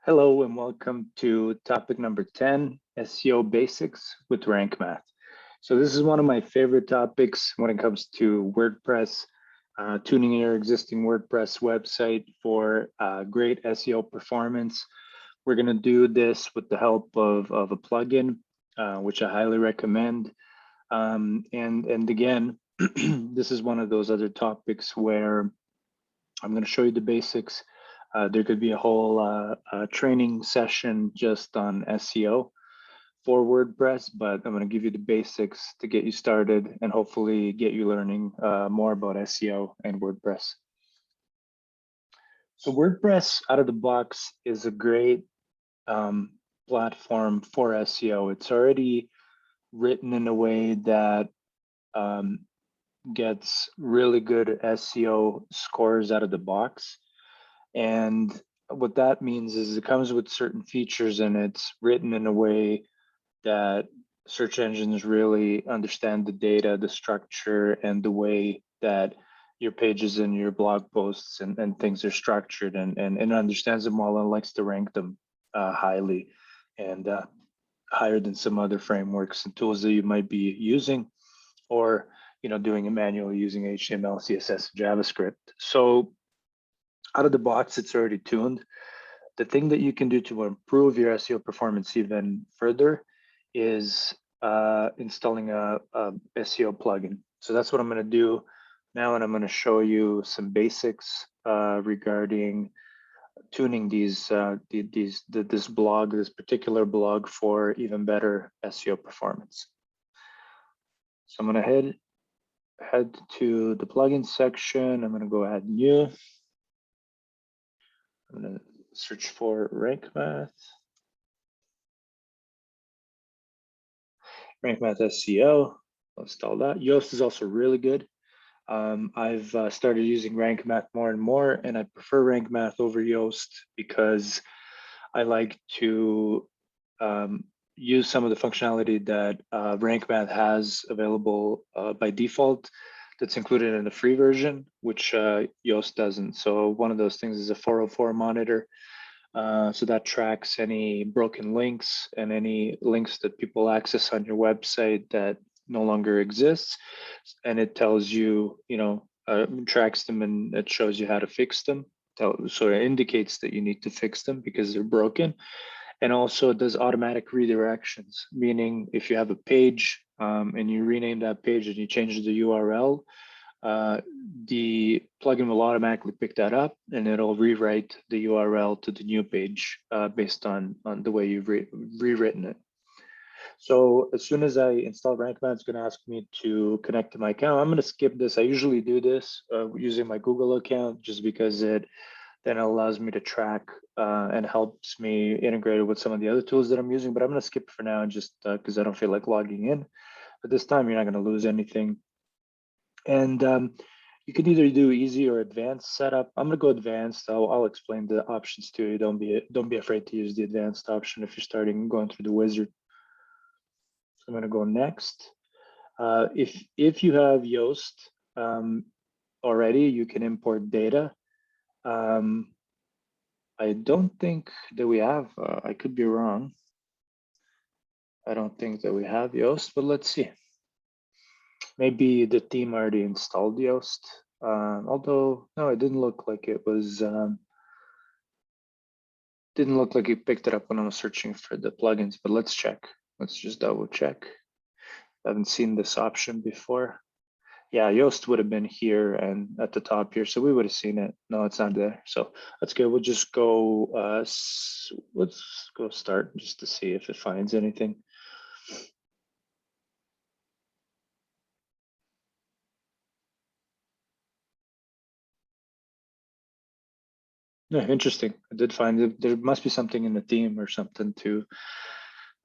Hello and welcome to topic number 10, SEO basics with Rank Math. So this is one of my favorite topics when it comes to WordPress, tuning your existing WordPress website for great SEO performance. We're going to do this with the help of a plugin, which I highly recommend. And again, this is one of those other topics where I'm going to show you the basics. There could be a whole training session just on SEO for WordPress, but I'm going to give you the basics to get you started and hopefully get you learning more about SEO and WordPress. So WordPress out of the box is a great platform for SEO. It's already written in a way that gets really good SEO scores out of the box. And what that means is it comes with certain features and it's written in a way that search engines really understand the data, the structure, and the way that your pages and your blog posts and things are structured and understands them well and likes to rank them highly and higher than some other frameworks and tools that you might be using, or doing it manually using HTML, CSS, JavaScript. So out of the box, it's already tuned. The thing that you can do to improve your SEO performance even further is installing a SEO plugin. So that's what I'm going to do now, and I'm going to show you some basics regarding tuning this particular blog for even better SEO performance. So I'm going to head to the plugin section. I'm going to go add new. I'm going to search for Rank Math. Rank Math SEO. I'll install that. Yoast is also really good. I've started using Rank Math more and more, and I prefer Rank Math over Yoast because I like to use some of the functionality that Rank Math has available by default that's included in the free version, which Yoast doesn't. So one of those things is a 404 monitor. So that tracks any broken links and any links that people access on your website that no longer exists. And it tells you, tracks them and it shows you how to fix them. So it indicates that you need to fix them because they're broken. And also it does automatic redirections, meaning if you have a page and you rename that page and you change the URL, the plugin will automatically pick that up and it'll rewrite the URL to the new page based on the way you've rewritten it. So as soon as I install Rank Math, it's going to ask me to connect to my account. I'm going to skip this. I usually do this using my Google account just because it then allows me to track and helps me integrate it with some of the other tools that I'm using. But I'm going to skip for now just because I don't feel like logging in. But this time, you're not going to lose anything. And you can either do easy or advanced setup. I'm going to go advanced. I'll explain the options to you. Don't be afraid to use the advanced option if you're starting going through the wizard. So I'm going to go next. If you have Yoast already, you can import data. I don't think that we have, I could be wrong. I don't think that we have Yoast, but let's see. Maybe the team already installed Yoast. Although, no, it didn't look like it was, didn't look like it picked it up when I was searching for the plugins, but let's check. Let's just double check. I haven't seen this option before. Yeah, Yoast would have been here and at the top here, so we would have seen it. No, it's not there. So that's good. We'll just go, let's go start just to see if it finds anything. Yeah, interesting. I did find that there must be something in the theme or something to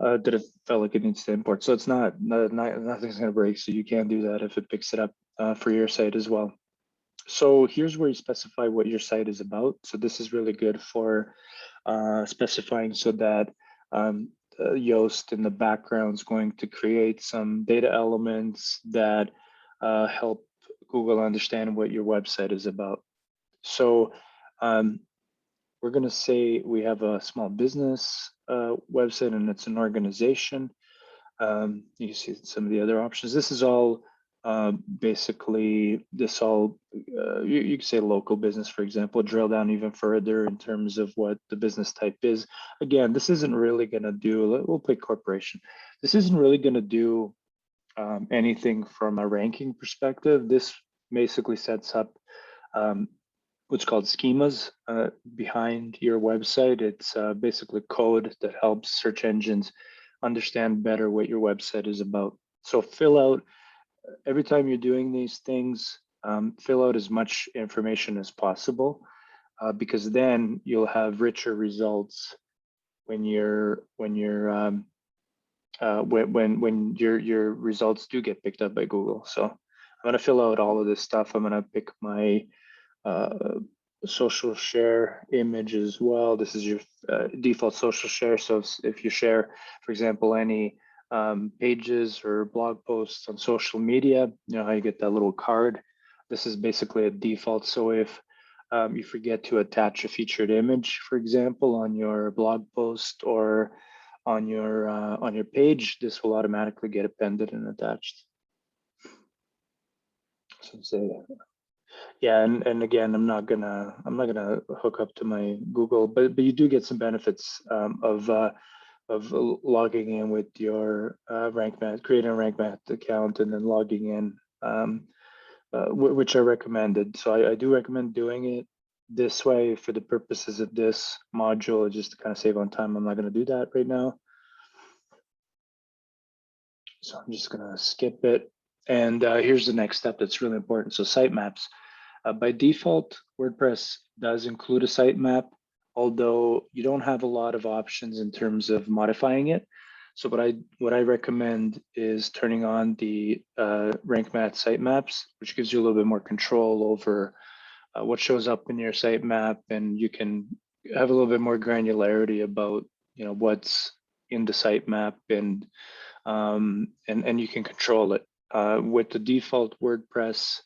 that it felt like it needs to import. So it's nothing's going to break. So you can do that if it picks it up for your site as well. So here's where you specify what your site is about. So this is really good for specifying so that Yoast in the background is going to create some data elements that help Google understand what your website is about. So we're going to say we have a small business website and it's an organization. You see some of the other options. This is all basically you can say local business, for example. Drill down even further in terms of what the business type is. Again, this isn't really going to do, we'll pick corporation. This isn't really going to do anything from a ranking perspective. This basically sets up what's called schemas behind your website. It's basically code that helps search engines understand better what your website is about. So fill out, every time you're doing these things, fill out as much information as possible, because then you'll have richer results when your results do get picked up by Google. So I'm going to fill out all of this stuff. I'm going to pick my social share image as well. This is your default social share. So if you share, for example, any pages or blog posts on social media, you know how you get that little card. This is basically a default. So if you forget to attach a featured image, for example, on your blog post or on your page, this will automatically get appended and attached. So say, yeah, and again, I'm not gonna hook up to my Google, but you do get some benefits of logging in with your RankMath, creating a RankMath account, and then logging in, which I recommended. So I do recommend doing it this way for the purposes of this module, just to kind of save on time. I'm not going to do that right now. So I'm just going to skip it. And here's the next step that's really important. So sitemaps. By default, WordPress does include a sitemap, although you don't have a lot of options in terms of modifying it. So what I recommend is turning on the RankMath sitemaps, which gives you a little bit more control over what shows up in your sitemap, and you can have a little bit more granularity about what's in the sitemap, and you can control it. With the default WordPress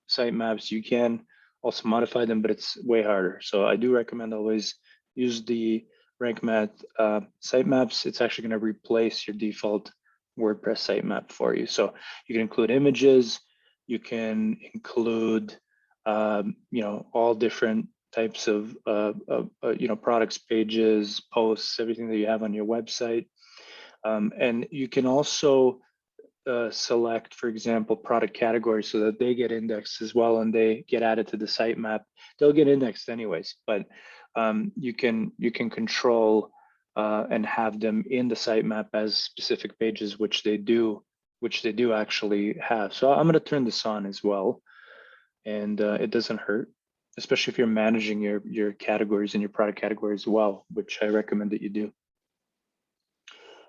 sitemaps, you can also modify them, but it's way harder. So I do recommend always use the RankMath sitemaps. It's actually going to replace your default WordPress sitemap for you. So you can include images, you can include all different types of products, pages, posts, everything that you have on your website. And you can also select, for example, product categories so that they get indexed as well, and they get added to the sitemap. They'll get indexed anyways, but you can control and have them in the sitemap as specific pages, which they do actually have. So I'm going to turn this on as well, and it doesn't hurt, especially if you're managing your categories and your product categories well, which I recommend that you do.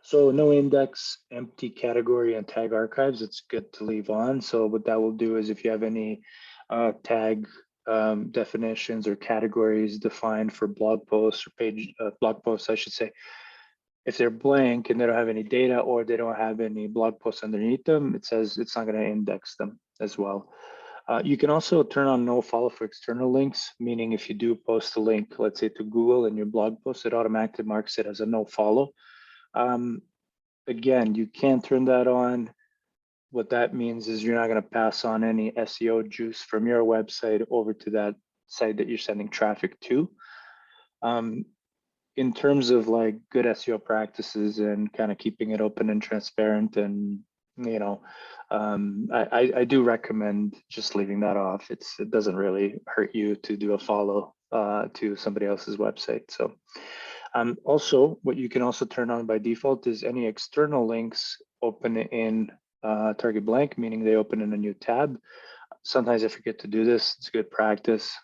So no index, empty category, and tag archives, it's good to leave on. So what that will do is if you have any tag definitions or categories defined for blog posts or blog posts, I should say, if they're blank and they don't have any data or they don't have any blog posts underneath them, it says it's not going to index them as well. You can also turn on no follow for external links, meaning if you do post a link, let's say to Google in your blog post, it automatically marks it as a no follow. Again, you can't turn that on. What that means is you're not going to pass on any SEO juice from your website over to that site that you're sending traffic to. In terms of like good SEO practices and kind of keeping it open and transparent, and I do recommend just leaving that off. It doesn't really hurt you to do a follow to somebody else's website. So also, what you can also turn on by default is any external links open in target blank, meaning they open in a new tab. Sometimes I forget to do this. It's good practice.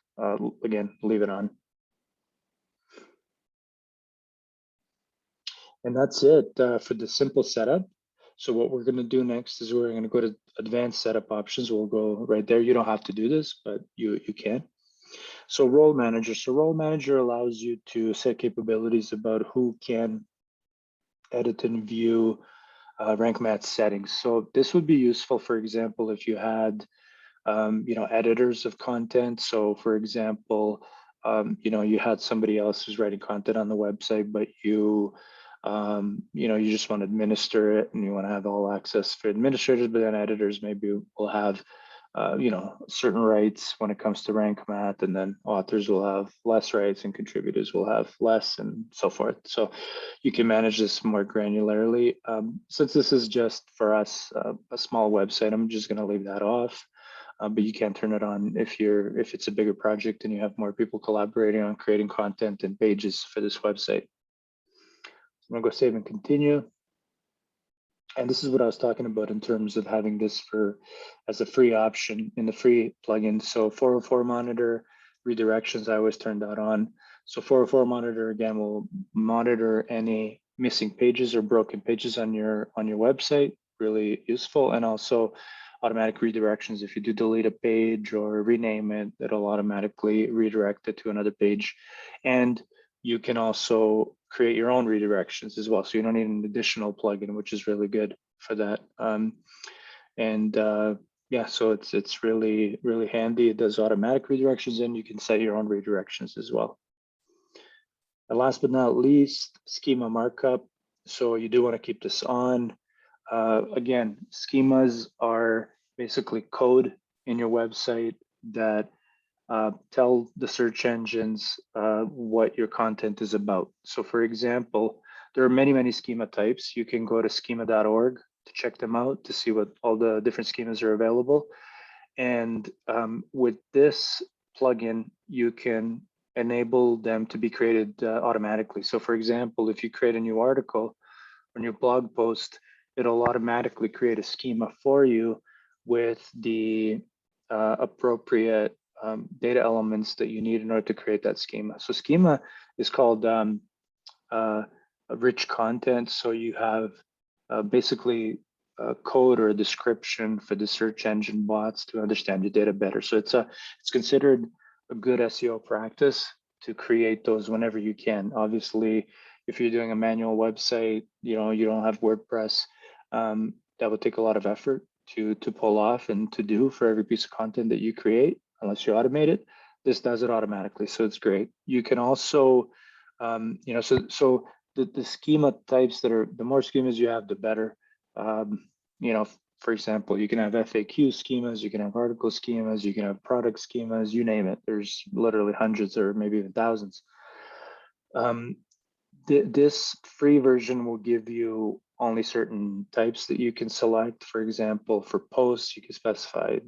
Again, leave it on. And that's it for the simple setup. So what we're going to do next is we're going to go to advanced setup options. We'll go right there. You don't have to do this, but you can. So role manager. So role manager allows you to set capabilities about who can edit and view RankMath settings. So this would be useful, for example, if you had editors of content. So for example, you had somebody else who's writing content on the website, but you you just want to administer it and you want to have all access for administrators, but then editors maybe will have certain rights when it comes to rank math, and then authors will have less rights and contributors will have less, and so forth. So you can manage this more granularly. Since this is just for us, a small website, I'm just going to leave that off. But you can turn it on if it's a bigger project and you have more people collaborating on creating content and pages for this website. I'm gonna go save and continue. And this is what I was talking about in terms of having this as a free option in the free plugin. So 404 monitor redirections, I always turn that on. So 404 monitor, again, will monitor any missing pages or broken pages on your website. Really useful. And also automatic redirections. If you do delete a page or rename it, it'll automatically redirect it to another page. And you can also create your own redirections as well. So you don't need an additional plugin, which is really good for that. Yeah, so it's really, really handy. It does automatic redirections and you can set your own redirections as well. And last but not least, schema markup. So you do want to keep this on. Again, schemas are basically code in your website that tell the search engines what your content is about. So for example, there are many, many schema types. You can go to schema.org to check them out to see what all the different schemas are available. And with this plugin, you can enable them to be created automatically. So for example, if you create a new article or new blog post, it'll automatically create a schema for you with the appropriate data elements that you need in order to create that schema. So schema is called rich content. So you have basically a code or a description for the search engine bots to understand your data better. So it's considered a good SEO practice to create those whenever you can. Obviously, if you're doing a manual website, you don't have WordPress, that would take a lot of effort to pull off and to do for every piece of content that you create, unless you automate it. This does it automatically, so it's great. You can also, so the schema types the more schemas you have, the better. For example, you can have FAQ schemas, you can have article schemas, you can have product schemas, you name it. There's literally hundreds or maybe even thousands. This free version will give you only certain types that you can select. For example, for posts, you can specify,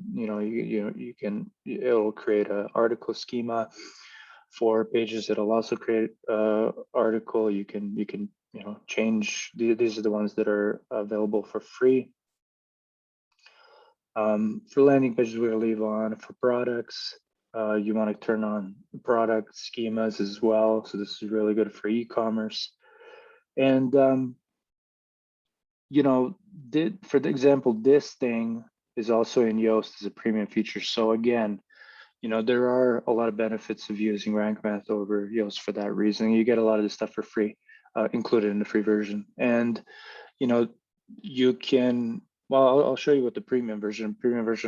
it'll create an article schema. For pages, it'll also create article. You can change. These are the ones that are available for free. For landing pages, we'll leave on. For products, you want to turn on product schemas as well. So this is really good for e-commerce. And for the example, this thing is also in Yoast as a premium feature. So again, there are a lot of benefits of using Rank Math over Yoast for that reason. You get a lot of this stuff for free, included in the free version. And you can, well, I'll show you what the premium version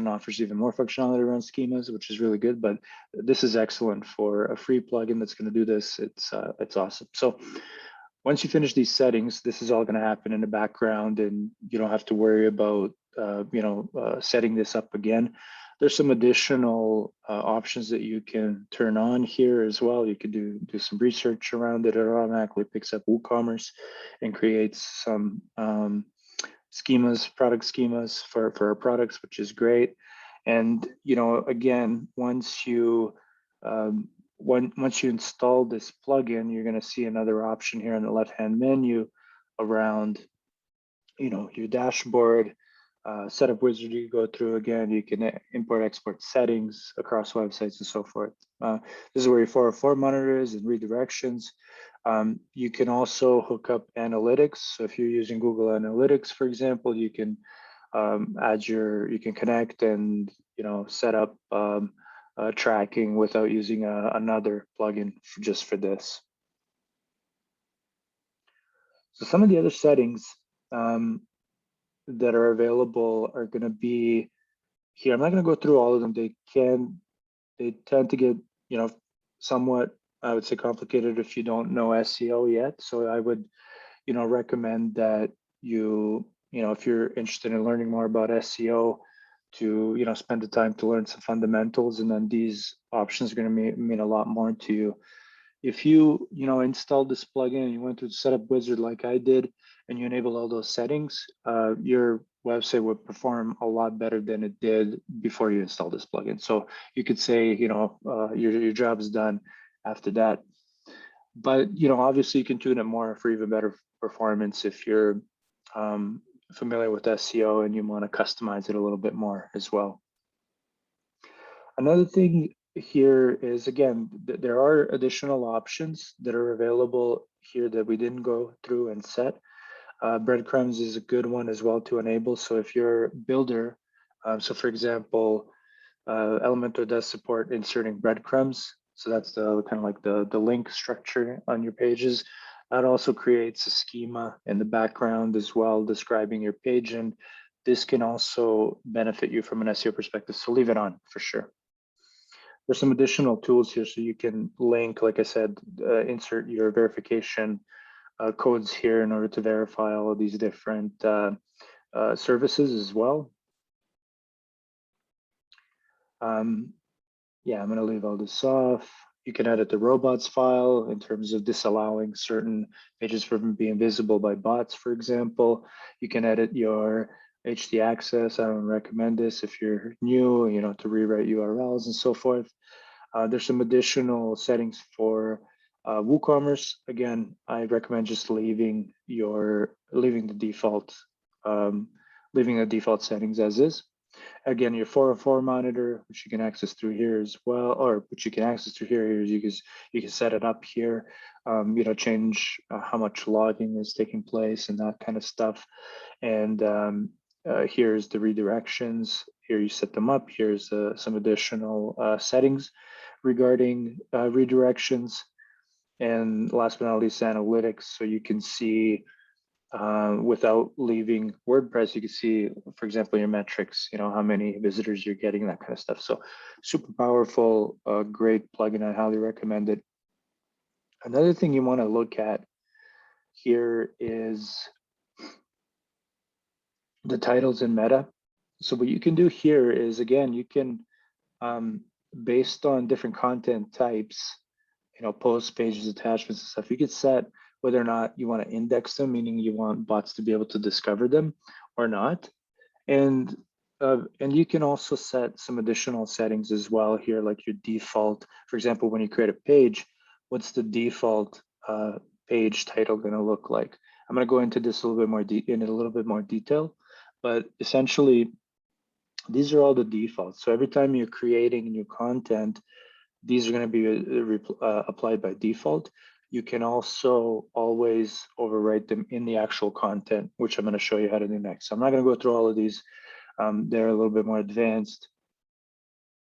offers even more functionality around schemas, which is really good, but this is excellent for a free plugin that's going to do this. It's awesome. So once you finish these settings, this is all going to happen in the background and you don't have to worry about, setting this up again. There's some additional options that you can turn on here as well. You could do some research around it. It automatically picks up WooCommerce and creates some schemas, product schemas for our products, which is great. And again, once you install this plugin, you're going to see another option here in the left-hand menu around your dashboard. Setup wizard you can go through. Again, you can import, export settings across websites and so forth. This is where your 404 monitor is and redirections. You can also hook up analytics. So if you're using Google Analytics, for example, you can you can connect and set up tracking without using another plugin just for this. So some of the other settings that are available are going to be here. I'm not going to go through all of them. They tend to get somewhat, I would say, complicated if you don't know SEO yet. So I would, recommend that if you're interested in learning more about SEO, to spend the time to learn some fundamentals, and then these options are going to mean a lot more to you. If you installed this plugin and you went through the setup wizard like I did, and you enable all those settings, your website would perform a lot better than it did before you installed this plugin. So you could say, your job is done after that. But obviously you can tune it more for even better performance if you're familiar with SEO and you want to customize it a little bit more as well. Another thing here is, again, there are additional options that are available here that we didn't go through and set. Breadcrumbs is a good one as well to enable. So if you're a builder, so for example, Elementor does support inserting breadcrumbs. So that's the kind of like the link structure on your pages. That also creates a schema in the background as well, describing your page. And this can also benefit you from an SEO perspective. So leave it on for sure. There's some additional tools here. So you can link, like I said, insert your verification codes here in order to verify all of these different services as well. Yeah, I'm going to leave all this off. You can edit the robots file in terms of disallowing certain pages from being visible by bots, for example. You can edit your HT access. I don't recommend this if you're new, to rewrite URLs and so forth. There's some additional settings for WooCommerce. Again, I recommend just leaving the default settings as is. Again, your 404 monitor, which you can access through here as well, or which you can access through here is you can set it up here, change how much logging is taking place and that kind of stuff. And here's the redirections. Here you set them up. Here's some additional settings regarding redirections. And last but not least, analytics. So you can see without leaving WordPress, you can see, for example, your metrics, how many visitors you're getting, that kind of stuff. So super powerful, great plugin. I highly recommend it. Another thing you want to look at here is the titles in meta. So what you can do here is, again, you can, based on different content types, posts, pages, attachments and stuff, you could set whether or not you want to index them, meaning you want bots to be able to discover them or not. And you can also set some additional settings as well here, like your default. For example, when you create a page, what's the default page title going to look like? I'm going to go into this a little bit more detail, but essentially, these are all the defaults. So every time you're creating new content, these are going to be applied by default. You can also always overwrite them in the actual content, which I'm going to show you how to do next. So I'm not going to go through all of these. They're a little bit more advanced,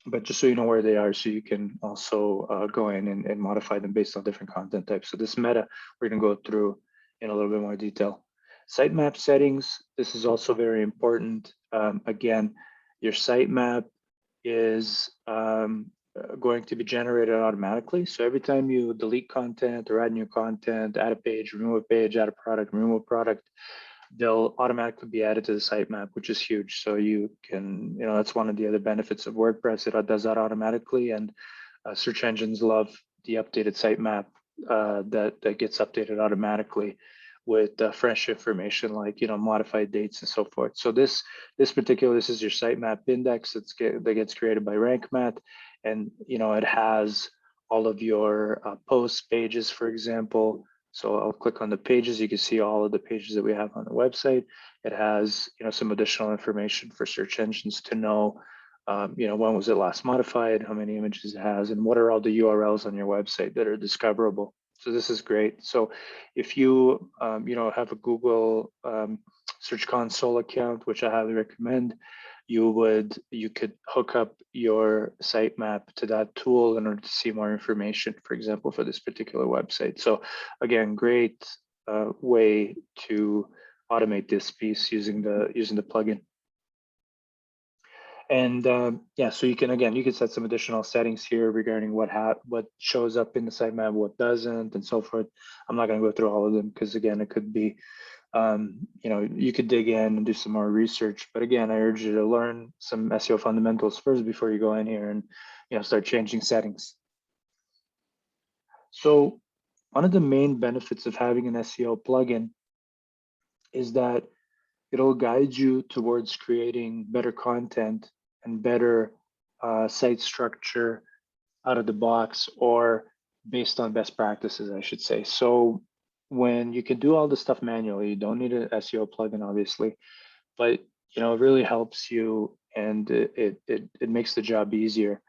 but just so you know where they are, so you can also go in and modify them based on different content types. So this meta, we're going to go through in a little bit more detail. Sitemap settings, this is also very important. Again, your sitemap is going to be generated automatically. So every time you delete content or add new content, add a page, remove a page, add a product, remove a product, they'll automatically be added to the sitemap, which is huge. So you can, that's one of the other benefits of WordPress. It does that automatically, and search engines love the updated sitemap that gets updated automatically with fresh information like modified dates and so forth. So this is your sitemap index that gets created by RankMath, and it has all of your post pages, for example. So I'll click on the pages. You can see all of the pages that we have on the website. It has some additional information for search engines to know when was it last modified, how many images it has, and what are all the URLs on your website that are discoverable. So this is great. So if you have a Google Search Console account, which I highly recommend, you could hook up your sitemap to that tool in order to see more information, for example, for this particular website. So again, great way to automate this piece using the plugin. And yeah, so you can set some additional settings here regarding what shows up in the sitemap, what doesn't, and so forth. I'm not going to go through all of them because again, it could be you could dig in and do some more research. But again, I urge you to learn some SEO fundamentals first before you go in here and start changing settings. So one of the main benefits of having an SEO plugin is that it'll guide you towards creating better content and better site structure out of the box, or based on best practices, I should say. So when you can do all this stuff manually, you don't need an SEO plugin, obviously, but it really helps you, and it makes the job easier.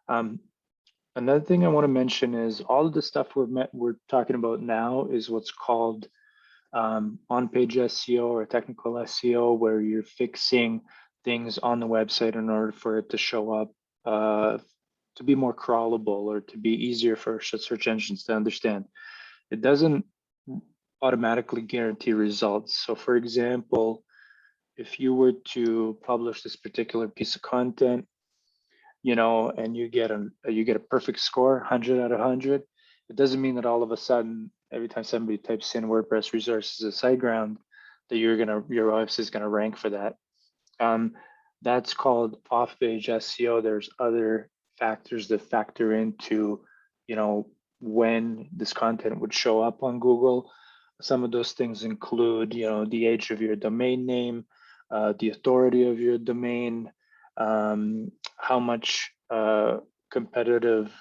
Another thing I want to mention is all of the stuff we're talking about now is what's called on-page SEO or technical SEO, where you're fixing things on the website in order for it to show up to be more crawlable or to be easier for search engines to understand. It doesn't automatically guarantee results. So for example, if you were to publish this particular piece of content, and you get a perfect score, 100 out of 100, it doesn't mean that all of a sudden, every time somebody types in WordPress resources at SiteGround, that your website is gonna rank for that. That's called off-page SEO. There's other factors that factor into, when this content would show up on Google. Some of those things include, the age of your domain name, the authority of your domain, how much competitive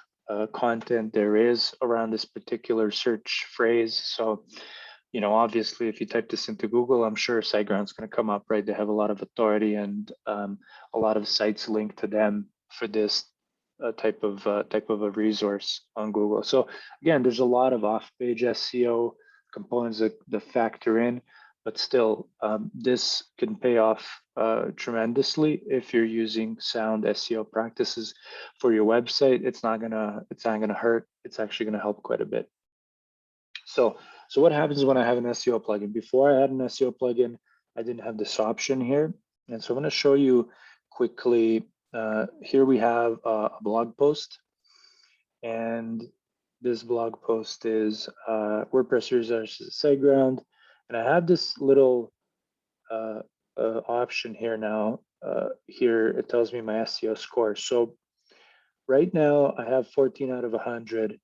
content there is around this particular search phrase. So, obviously, if you type this into Google, I'm sure SiteGround's going to come up, right? They have a lot of authority and a lot of sites linked to them for this type of a resource on Google. So again, there's a lot of off-page SEO components that factor in, but still, this can pay off tremendously if you're using sound SEO practices for your website. It's not gonna hurt. It's actually gonna help quite a bit. So what happens when I have an SEO plugin? Before I had an SEO plugin, I didn't have this option here. And so I'm going to show you quickly. Here we have a blog post. And this blog post is WordPress resources SiteGround. And I have this little option here now. Here it tells me my SEO score. So right now I have 14 out of 100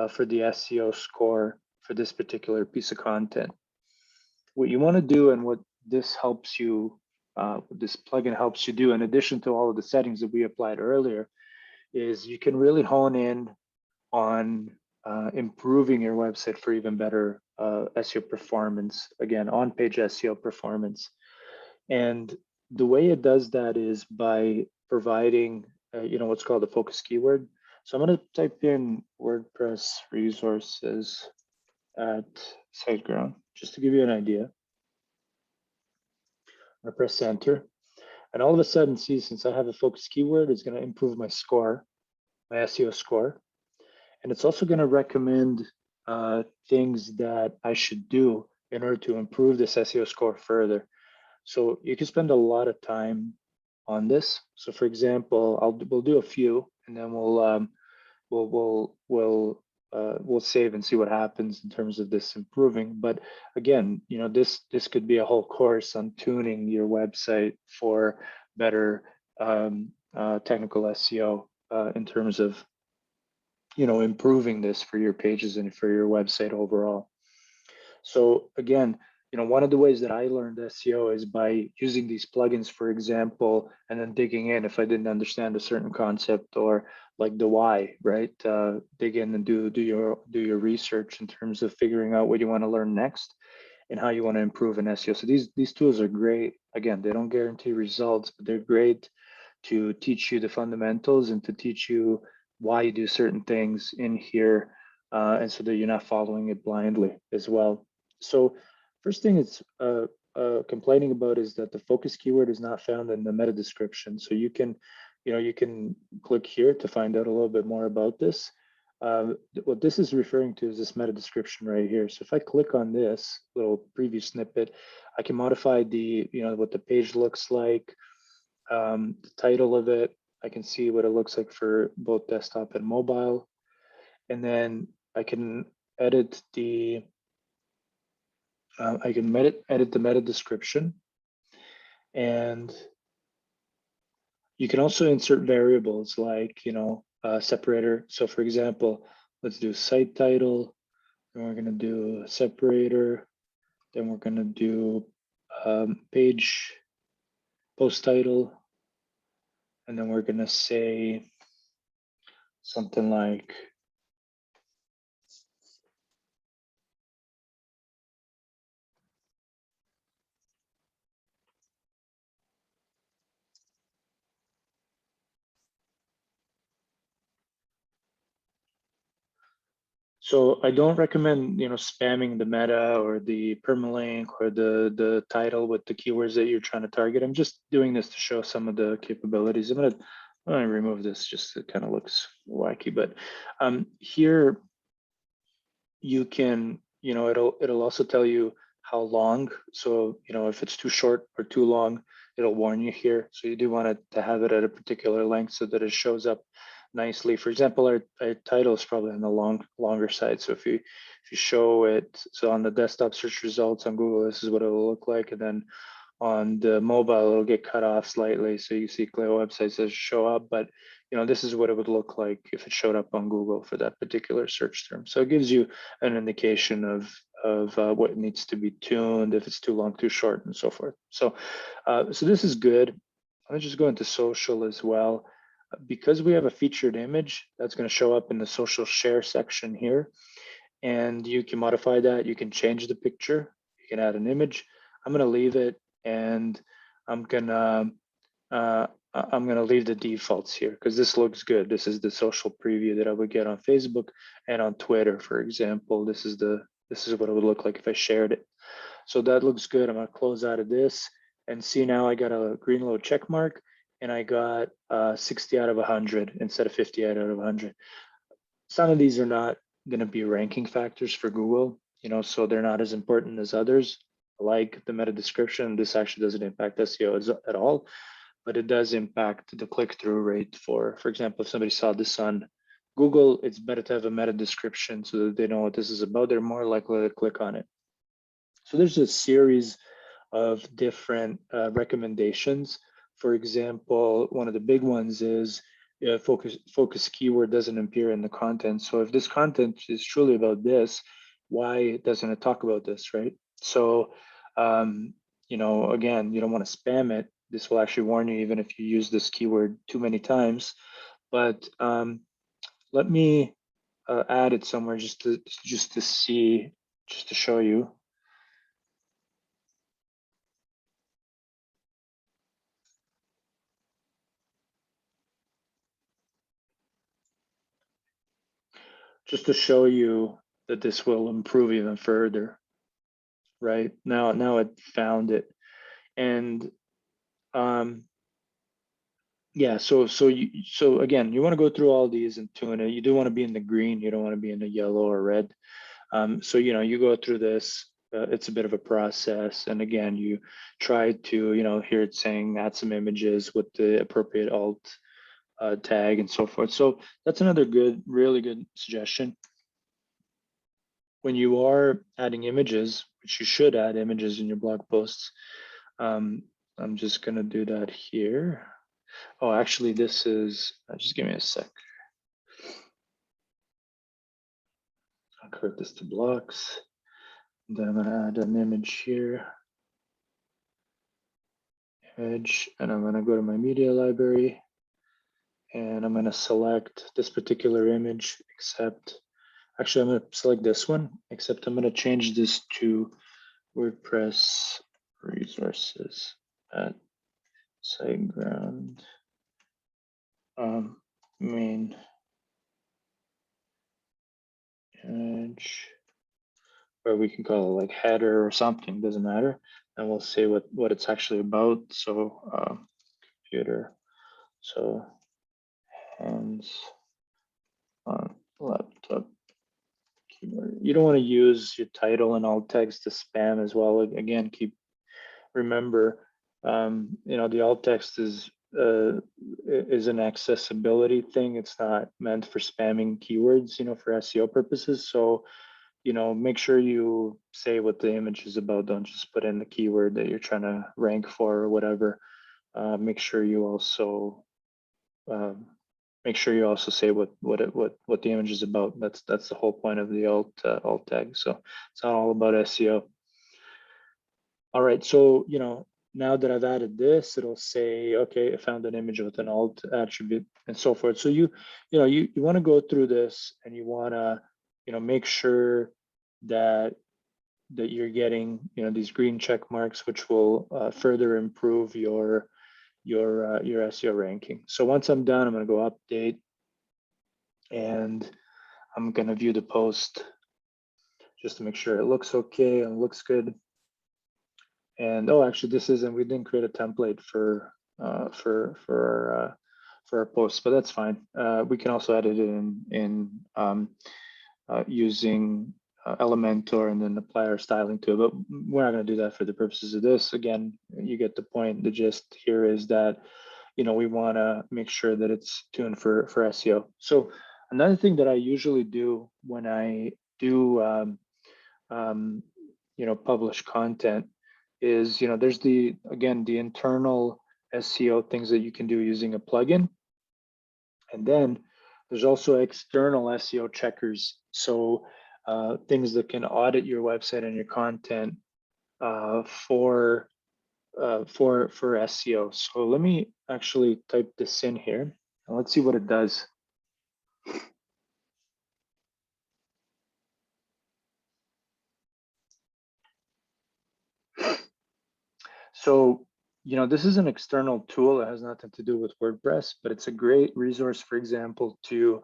for the SEO score for this particular piece of content. What you want to do, and what this helps you, this plugin helps you do, in addition to all of the settings that we applied earlier, is you can really hone in on improving your website for even better SEO performance, again, on-page SEO performance. And the way it does that is by providing, what's called a focus keyword. So I'm going to type in WordPress resources at SiteGround, just to give you an idea. I press enter, and all of a sudden, see, since I have a focus keyword, it's going to improve my score, my SEO score. And it's also going to recommend things that I should do in order to improve this SEO score further. So you can spend a lot of time on this. So for example, we'll do a few, and then we'll save and see what happens in terms of this improving. But again, this could be a whole course on tuning your website for better technical SEO in terms of improving this for your pages and for your website overall. So again, one of the ways that I learned SEO is by using these plugins, for example, and then digging in if I didn't understand a certain concept, or like the why, right? Dig in and do your research in terms of figuring out what you want to learn next and how you want to improve in SEO. So these tools are great. Again, they don't guarantee results, but they're great to teach you the fundamentals and to teach you why you do certain things in here, and so that you're not following it blindly as well. So first thing it's complaining about is that the focus keyword is not found in the meta description. So you can click here to find out a little bit more about this. What this is referring to is this meta description right here. So if I click on this little preview snippet, I can modify the what the page looks like. the title of it. I can see what it looks like for both desktop and mobile. And then I can edit the edit the meta description, and you can also insert variables like, separator. So for example, let's do site title, and we're going to do a separator, then we're going to do page post title, and then we're going to say something like so I don't recommend, spamming the meta or the permalink or the title with the keywords that you're trying to target. I'm just doing this to show some of the capabilities. I'm gonna remove this just it kind of looks wacky, but here you can, it'll also tell you how long. So, if it's too short or too long, it'll warn you here. So you do want it to have it at a particular length so that it shows up nicely. For example, our title is probably on the longer side. So if you show it, so on the desktop search results on Google, this is what it'll look like. And then on the mobile, it'll get cut off slightly. So you see Clio websites that show up, but this is what it would look like if it showed up on Google for that particular search term. So it gives you an indication of what needs to be tuned, if it's too long, too short, and so forth. So, so this is good. I'll just go into social as well. Because we have a featured image, that's going to show up in the social share section here. And you can modify that. You can change the picture. You can add an image. I'm going to leave it, and I'm gonna leave the defaults here because this looks good. This is the social preview that I would get on Facebook and on Twitter, for example. This is what it would look like if I shared it. So that looks good. I'm gonna close out of this and see now I got a green low check mark, and I got 60 out of 100 instead of 50 out of 100. Some of these are not gonna be ranking factors for Google, so they're not as important as others. Like the meta description, this actually doesn't impact SEO at all, but it does impact the click-through rate for example, if somebody saw this on Google, it's better to have a meta description so that they know what this is about. They're more likely to click on it. So there's a series of different recommendations. For example, one of the big ones is focus keyword doesn't appear in the content. So if this content is truly about this, why doesn't it talk about this, right? So, again, you don't want to spam it. This will actually warn you even if you use this keyword too many times. But let me add it somewhere just to see, just to show you. Just to show you that this will improve even further, right? Now it found it. And yeah, so again, you want to go through all these and tune it. You do want to be in the green, you don't want to be in the yellow or red. So you go through this, it's a bit of a process. And again, you try to, here it's saying add some images with the appropriate alt tag and so forth. So that's another really good suggestion. When you are adding images, which you should add images in your blog posts, I'm just going to do that here. Oh, actually, this is, just give me a sec. I'll convert this to blocks. And then I'm going to add an image here. Image, and I'm going to go to my media library. And I'm going to select this particular image, except, actually, I'm going to select this one, except I'm going to change this to WordPress resources at SiteGround main image, or we can call it like header or something, doesn't matter. And we'll say what it's actually about. So computer, so hands on laptop keyboard. You don't want to use your title and alt text to spam as well. Again, remember, The alt text is an accessibility thing. It's not meant for spamming keywords, for SEO purposes. So, make sure you say what the image is about. Don't just put in the keyword that you're trying to rank for or whatever. Make sure you also say what the image is about. That's the whole point of the alt tag. So it's not all about SEO. All right, so now that I've added this, it'll say, okay, I found an image with an alt attribute and so forth. So you want to go through this, and you want to make sure that you're getting these green check marks, which will further improve your SEO ranking. So once I'm done, I'm going to go update, and I'm going to view the post just to make sure it looks okay and looks good. And actually, we didn't create a template for our posts, but that's fine. We can also edit it in using Elementor and then apply our styling to it, but we're not going to do that for the purposes of this. Again, you get the point. The gist here is that we want to make sure that it's tuned for SEO. So another thing that I usually do when I do publish content is there's the internal SEO things that you can do using a plugin, and then there's also external SEO checkers. So things that can audit your website and your content for SEO. So let me actually type this in here, and let's see what it does. So, this is an external tool that has nothing to do with WordPress, but it's a great resource, for example, to,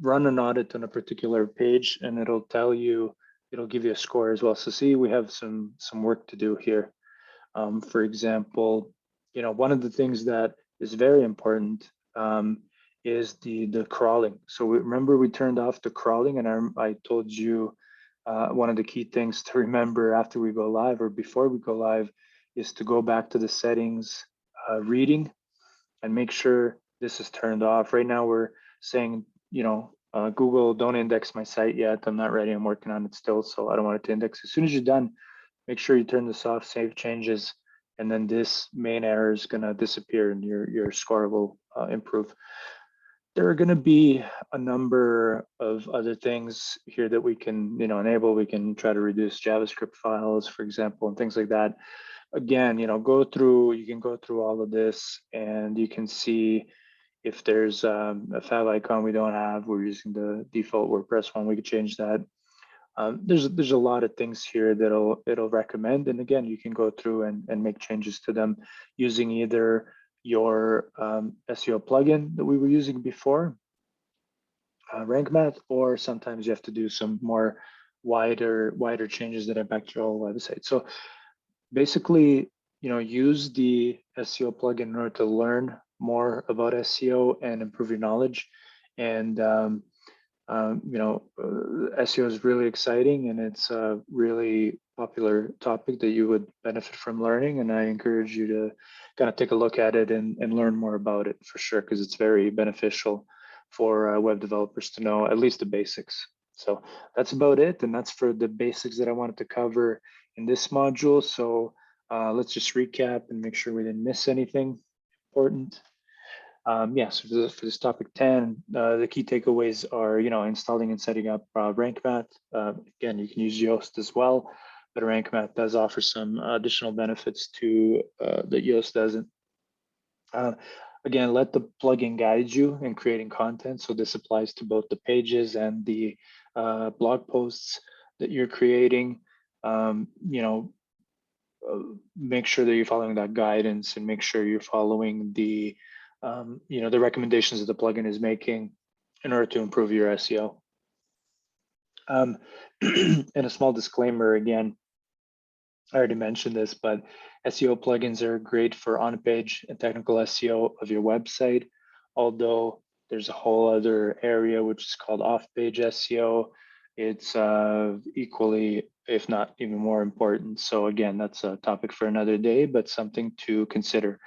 run an audit on a particular page, and it'll give you a score as well. So see, we have some work to do here. For example, one of the things that is very important is the crawling. So remember we turned off the crawling, and I told you one of the key things to remember after we go live or before we go live is to go back to the settings, reading, and make sure this is turned off. Right now we're saying, Google, don't index my site yet. I'm not ready. I'm working on it still, so I don't want it to index. As soon as you're done, make sure you turn this off, save changes, and then this main error is going to disappear and your score will improve. There are going to be a number of other things here that we can enable. We can try to reduce JavaScript files, for example, and things like that. Again, you can go through all of this, and you can see if there's a file icon we don't have. We're using the default WordPress one. We could change that. There's a lot of things here that it'll recommend, and again, you can go through and make changes to them using either your SEO plugin that we were using before, Rank Math, or sometimes you have to do some more wider changes that impact your whole website. So basically, use the SEO plugin in order to learn more about SEO and improve your knowledge. And SEO is really exciting, and it's a really popular topic that you would benefit from learning. And I encourage you to kind of take a look at it and learn more about it for sure, because it's very beneficial for web developers to know at least the basics. So that's about it, and that's for the basics that I wanted to cover in this module. So let's just recap and make sure we didn't miss anything important. So for this topic 10, the key takeaways are, installing and setting up Rank Math. Again, you can use Yoast as well, but Rank Math does offer some additional benefits that Yoast doesn't. Again, let the plugin guide you in creating content. So this applies to both the pages and the blog posts that you're creating. Make sure that you're following that guidance, and make sure you're following the recommendations that the plugin is making in order to improve your SEO. And a small disclaimer again, I already mentioned this, but SEO plugins are great for on-page and technical SEO of your website, although there's a whole other area which is called off-page SEO. it's equally, if not even more important. So again, that's a topic for another day, but something to consider.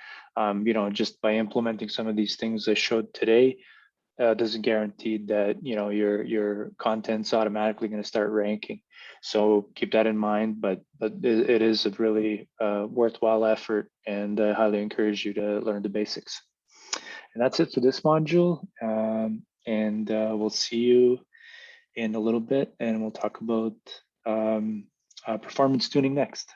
Just by implementing some of these things I showed today, doesn't guarantee that your content's automatically going to start ranking. So keep that in mind. But it is a really worthwhile effort, and I highly encourage you to learn the basics. And that's it for this module. And we'll see you in a little bit, and we'll talk about performance tuning next.